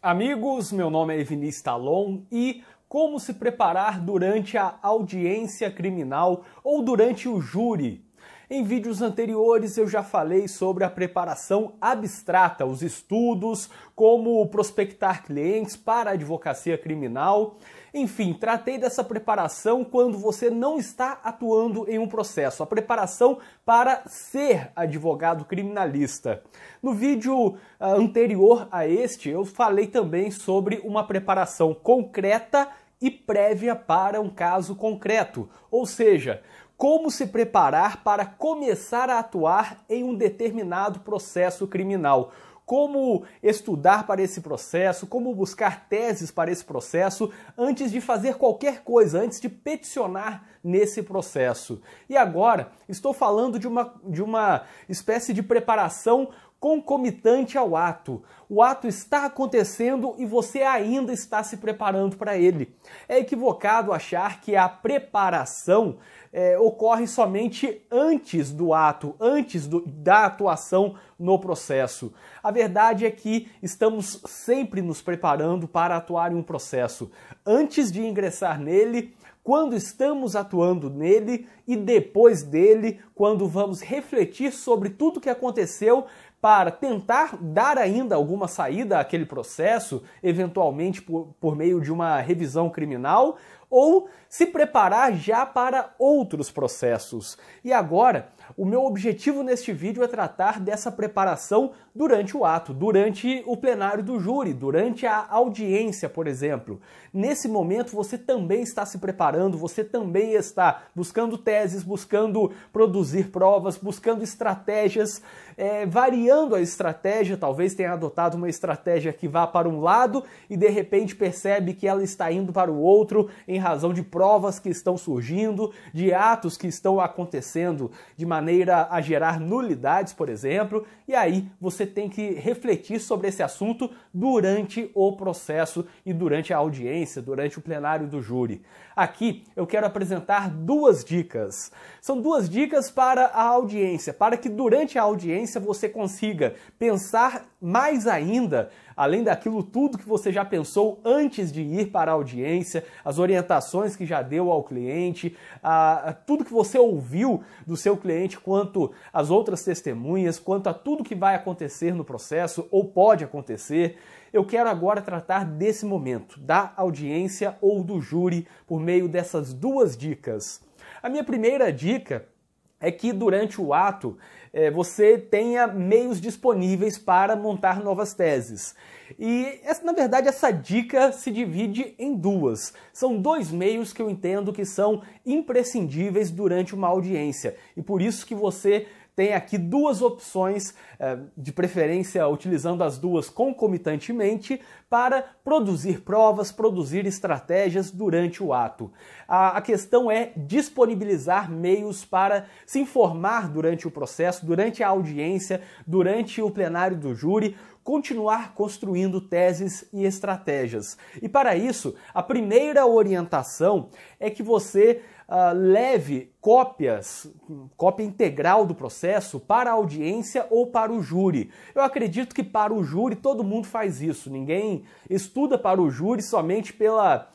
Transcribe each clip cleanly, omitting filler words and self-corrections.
Amigos, meu nome é Vinícius Talon e como se preparar durante a audiência criminal ou durante o júri? Em vídeos anteriores eu já falei sobre a preparação abstrata, os estudos, como prospectar clientes para a advocacia criminal. Enfim, tratei dessa preparação quando você não está atuando em um processo, a preparação para ser advogado criminalista. No vídeo anterior a este, eu falei também sobre uma preparação concreta e prévia para um caso concreto, ou seja, como se preparar para começar a atuar em um determinado processo criminal. Como estudar para esse processo, como buscar teses para esse processo antes de fazer qualquer coisa, antes de peticionar nesse processo. E agora estou falando de uma espécie de preparação concomitante ao ato. O ato está acontecendo e você ainda está se preparando para ele. É equivocado achar que a preparação ocorre somente antes do ato, antes da atuação no processo. A verdade é que estamos sempre nos preparando para atuar em um processo. Antes de ingressar nele, quando estamos atuando nele e depois dele, quando vamos refletir sobre tudo que aconteceu para tentar dar ainda alguma saída àquele processo, eventualmente por meio de uma revisão criminal, ou se preparar já para outros processos. E agora, o meu objetivo neste vídeo é tratar dessa preparação durante o ato, durante o plenário do júri, durante a audiência, por exemplo. Nesse momento você também está se preparando, você também está buscando teses, buscando produzir provas, buscando estratégias, variando a estratégia, talvez tenha adotado uma estratégia que vá para um lado e de repente percebe que ela está indo para o outro em razão de provas que estão surgindo, de atos que estão acontecendo de maneira a gerar nulidades, por exemplo, e aí você tem que refletir sobre esse assunto durante o processo e durante a audiência, durante o plenário do júri. Aqui eu quero apresentar duas dicas. São duas dicas para a audiência, para que durante a audiência você consiga pensar mais ainda, além daquilo tudo que você já pensou antes de ir para a audiência, as orientações que já deu ao cliente, tudo que você ouviu do seu cliente quanto às outras testemunhas, quanto a tudo que vai acontecer no processo ou pode acontecer. Eu quero agora tratar desse momento, da audiência ou do júri, por meio dessas duas dicas. A minha primeira dica é que durante o ato você tenha meios disponíveis para montar novas teses. E, na verdade, essa dica se divide em duas. São dois meios que eu entendo que são imprescindíveis durante uma audiência. E por isso que você tem aqui duas opções, de preferência utilizando as duas concomitantemente, para produzir provas, produzir estratégias durante o ato. A questão é disponibilizar meios para se informar durante o processo, durante a audiência, durante o plenário do júri, continuar construindo teses e estratégias. E para isso, a primeira orientação é que você leve cópia integral do processo para a audiência ou para o júri. Eu acredito que para o júri todo mundo faz isso. Ninguém estuda para o júri somente pelos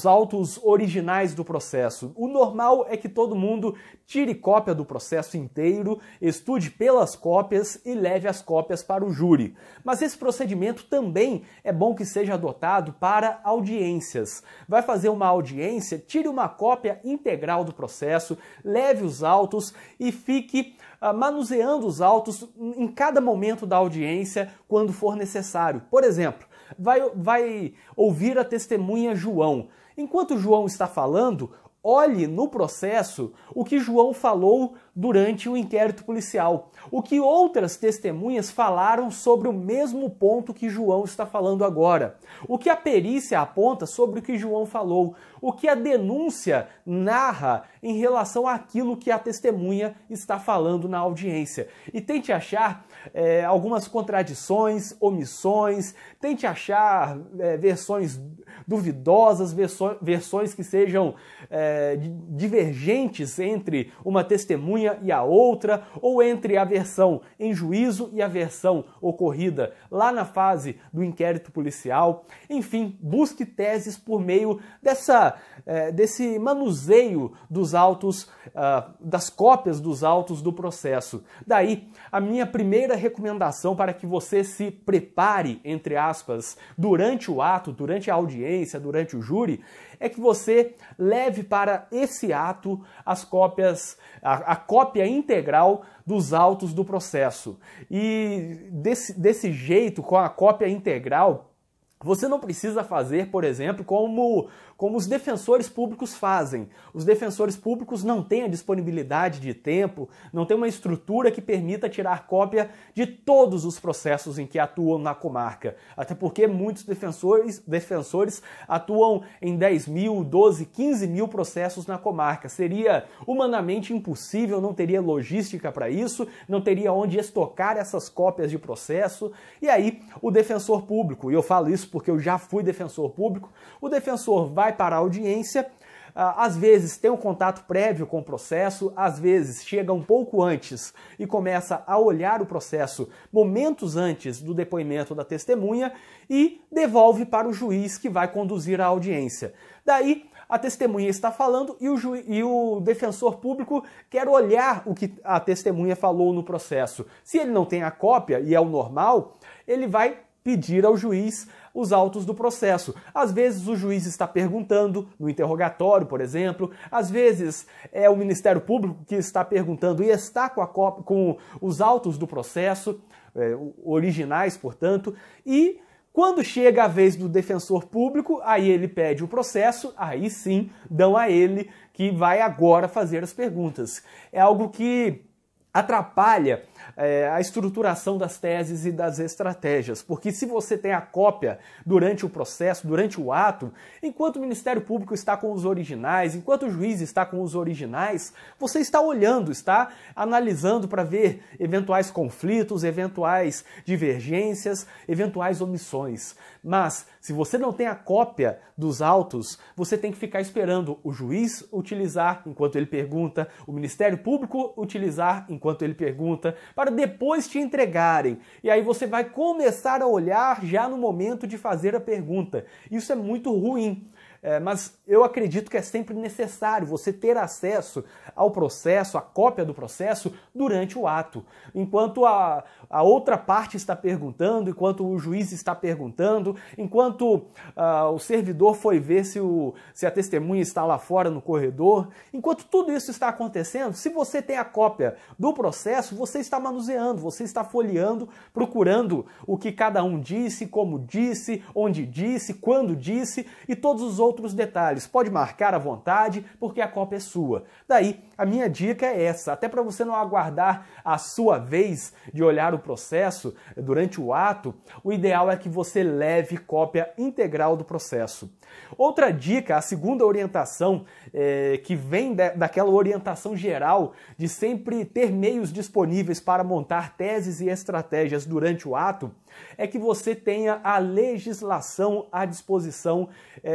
autos originais do processo. O normal é que todo mundo tire cópia do processo inteiro, estude pelas cópias e leve as cópias para o júri. Mas esse procedimento também é bom que seja adotado para audiências. Vai fazer uma audiência, tire uma cópia integral do processo, leve os autos e fique manuseando os autos em cada momento da audiência quando for necessário. Por exemplo, vai ouvir a testemunha João. Enquanto João está falando, olhe no processo o que João falou durante o inquérito policial, o que outras testemunhas falaram sobre o mesmo ponto que João está falando agora, o que a perícia aponta sobre o que João falou, o que a denúncia narra em relação àquilo que a testemunha está falando na audiência. E tente achar algumas contradições, omissões, tente achar versões duvidosas, versões que sejam divergentes entre uma testemunha e a outra, ou entre a versão em juízo e a versão ocorrida lá na fase do inquérito policial. Enfim, busque teses por meio desse manuseio dos autos, das cópias dos autos do processo. Daí, a minha primeira recomendação para que você se prepare, entre aspas, durante o ato, durante a audiência, durante o júri, é que você leve para esse ato as cópias, a cópia integral dos autos do processo. E desse jeito, com a cópia integral, você não precisa fazer, por exemplo, como os defensores públicos fazem. Os defensores públicos não têm a disponibilidade de tempo, não têm uma estrutura que permita tirar cópia de todos os processos em que atuam na comarca. Até porque muitos defensores atuam em 10 mil, 12, 15 mil processos na comarca. Seria humanamente impossível, não teria logística para isso, não teria onde estocar essas cópias de processo. E aí, o defensor público, e eu falo isso porque eu já fui defensor público, o defensor vai para a audiência, às vezes tem um contato prévio com o processo, às vezes chega um pouco antes e começa a olhar o processo momentos antes do depoimento da testemunha e devolve para o juiz que vai conduzir a audiência. Daí, a testemunha está falando e o defensor público quer olhar o que a testemunha falou no processo. Se ele não tem a cópia, e é o normal, ele vai pedir ao juiz os autos do processo. Às vezes o juiz está perguntando, no interrogatório, por exemplo, às vezes é o Ministério Público que está perguntando e está com os autos do processo, originais, portanto, e quando chega a vez do defensor público, aí ele pede o processo, aí sim dão a ele que vai agora fazer as perguntas. É algo que atrapalha a estruturação das teses e das estratégias, porque se você tem a cópia durante o processo, durante o ato, enquanto o Ministério Público está com os originais, enquanto o juiz está com os originais, você está olhando, está analisando para ver eventuais conflitos, eventuais divergências, eventuais omissões. Mas, se você não tem a cópia dos autos, você tem que ficar esperando o juiz utilizar enquanto ele pergunta, o Ministério Público utilizar enquanto ele pergunta, para depois te entregarem. E aí você vai começar a olhar já no momento de fazer a pergunta. Isso é muito ruim. Mas eu acredito que é sempre necessário você ter acesso ao processo, à cópia do processo, durante o ato. Enquanto a outra parte está perguntando, enquanto o juiz está perguntando, enquanto o servidor foi ver se a testemunha está lá fora no corredor, enquanto tudo isso está acontecendo, se você tem a cópia do processo, você está manuseando, você está folheando, procurando o que cada um disse, como disse, onde disse, quando disse e todos os outros detalhes. Pode marcar à vontade, porque a cópia é sua. Daí, a minha dica é essa, até para você não aguardar a sua vez de olhar o processo durante o ato, o ideal é que você leve cópia integral do processo. Outra dica, a segunda orientação, que vem daquela orientação geral de sempre ter meios disponíveis para montar teses e estratégias durante o ato, é que você tenha a legislação à disposição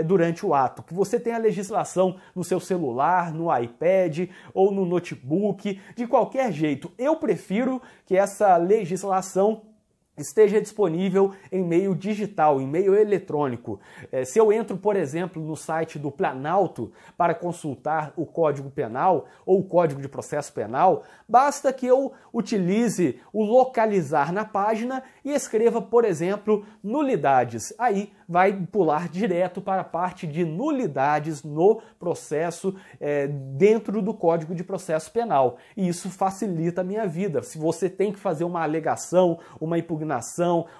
durante o ato. Que você tenha a legislação no seu celular, no iPad ou no notebook, de qualquer jeito. Eu prefiro que essa legislação esteja disponível em meio digital, em meio eletrônico. Se eu entro, por exemplo, no site do Planalto para consultar o Código Penal ou o Código de Processo Penal, basta que eu utilize o localizar na página e escreva, por exemplo, nulidades. Aí vai pular direto para a parte de nulidades no processo dentro do Código de Processo Penal. E isso facilita a minha vida. Se você tem que fazer uma alegação, uma impugnação,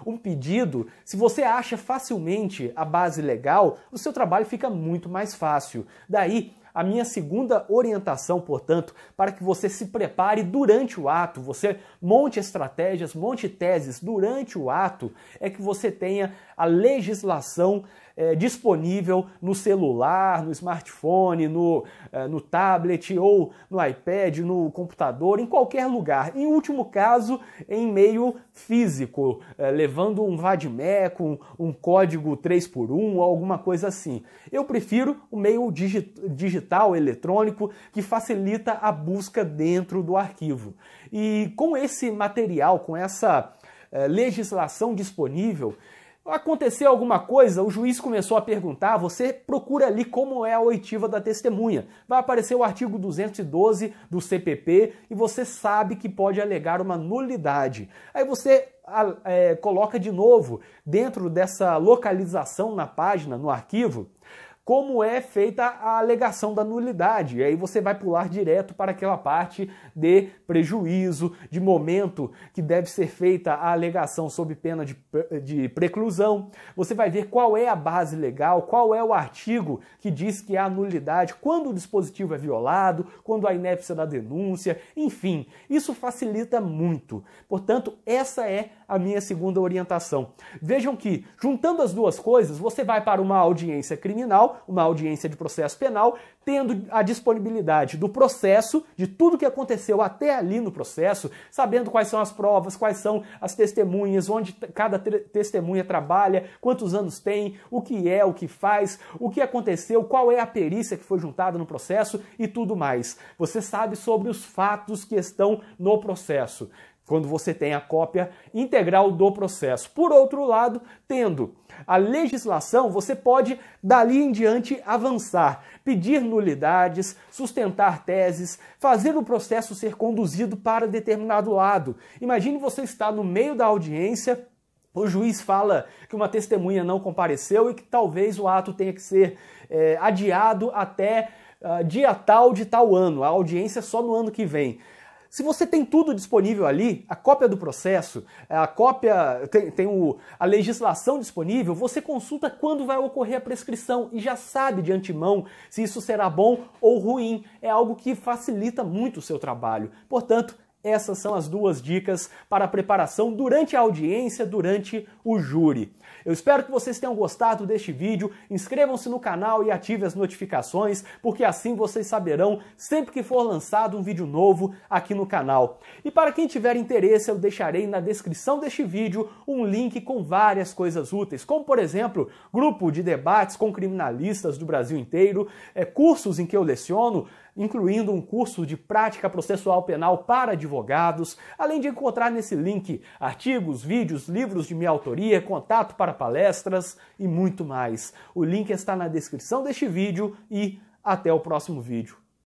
um pedido, se você acha facilmente a base legal, o seu trabalho fica muito mais fácil. Daí, A minha segunda orientação, portanto, para que você se prepare durante o ato, você monte estratégias, monte teses durante o ato, é que você tenha a legislação disponível no celular, no smartphone, no tablet ou no iPad, no computador, em qualquer lugar. Em último caso, em meio físico, levando um vadimeco, um código 3x1 ou alguma coisa assim. Eu prefiro o meio digital, eletrônico, que facilita a busca dentro do arquivo. E com esse material, com essa legislação disponível, aconteceu alguma coisa, o juiz começou a perguntar, você procura ali como é a oitiva da testemunha. Vai aparecer o artigo 212 do CPP e você sabe que pode alegar uma nulidade. Aí você coloca de novo dentro dessa localização na página, no arquivo, como é feita a alegação da nulidade. E aí você vai pular direto para aquela parte de prejuízo, de momento que deve ser feita a alegação sob pena de preclusão. Você vai ver qual é a base legal, qual é o artigo que diz que há nulidade, quando o dispositivo é violado, quando há inépcia da denúncia, enfim, isso facilita muito. Portanto, essa é a minha segunda orientação. Vejam que, juntando as duas coisas, você vai para uma audiência criminal, uma audiência de processo penal, tendo a disponibilidade do processo, de tudo que aconteceu até ali no processo, sabendo quais são as provas, quais são as testemunhas, onde cada testemunha trabalha, quantos anos tem, o que faz, o que aconteceu, qual é a perícia que foi juntada no processo e tudo mais. Você sabe sobre os fatos que estão no processo, quando você tem a cópia integral do processo. Por outro lado, tendo a legislação, você pode, dali em diante, avançar, pedir nulidades, sustentar teses, fazer o processo ser conduzido para determinado lado. Imagine você estar no meio da audiência, o juiz fala que uma testemunha não compareceu e que talvez o ato tenha que ser adiado até dia tal de tal ano, a audiência só no ano que vem. Se você tem tudo disponível ali, a cópia do processo, a cópia, a legislação disponível, você consulta quando vai ocorrer a prescrição e já sabe de antemão se isso será bom ou ruim. É algo que facilita muito o seu trabalho. Portanto, essas são as duas dicas para a preparação durante a audiência, durante o júri. Eu espero que vocês tenham gostado deste vídeo, inscrevam-se no canal e ativem as notificações, porque assim vocês saberão sempre que for lançado um vídeo novo aqui no canal. E para quem tiver interesse, eu deixarei na descrição deste vídeo um link com várias coisas úteis, como por exemplo, grupo de debates com criminalistas do Brasil inteiro, cursos em que eu leciono, incluindo um curso de prática processual penal para advogados, além de encontrar nesse link artigos, vídeos, livros de minha autoria, contato para palestras e muito mais. O link está na descrição deste vídeo e até o próximo vídeo.